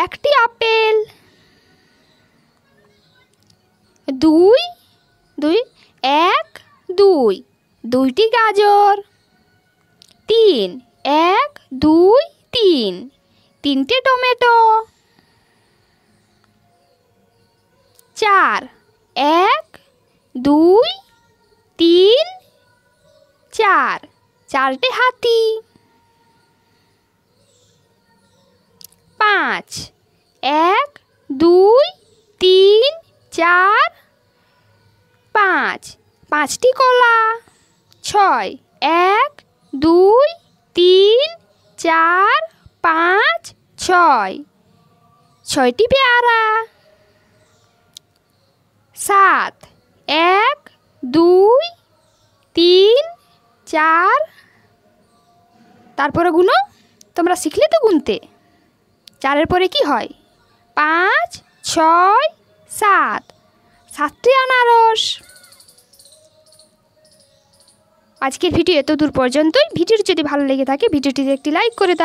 একটি আপেল। 2 2 1 2 দুইটি গাজর। 3 1 2 3 তিনটে টমেটো। 4 1 2 3 4 চারটে হাতি। 5 1 2 3 4 5 পাঁচটি কলা। 6 1 2 3 4 5 6 ছয়টি পেয়ারা। 7 1 2 3 4 তারপরে গুনো। তোমরা শিখলে তো গুনতে। 4-এর পরে কি হয়? 5 6 7 7টি আনারস। আজকের ভিডিও এত দূর পর্যন্তই। ভিডিওটি যদি ভালো লেগে থাকে ভিডিওটিতে একটি লাইক করে দাও।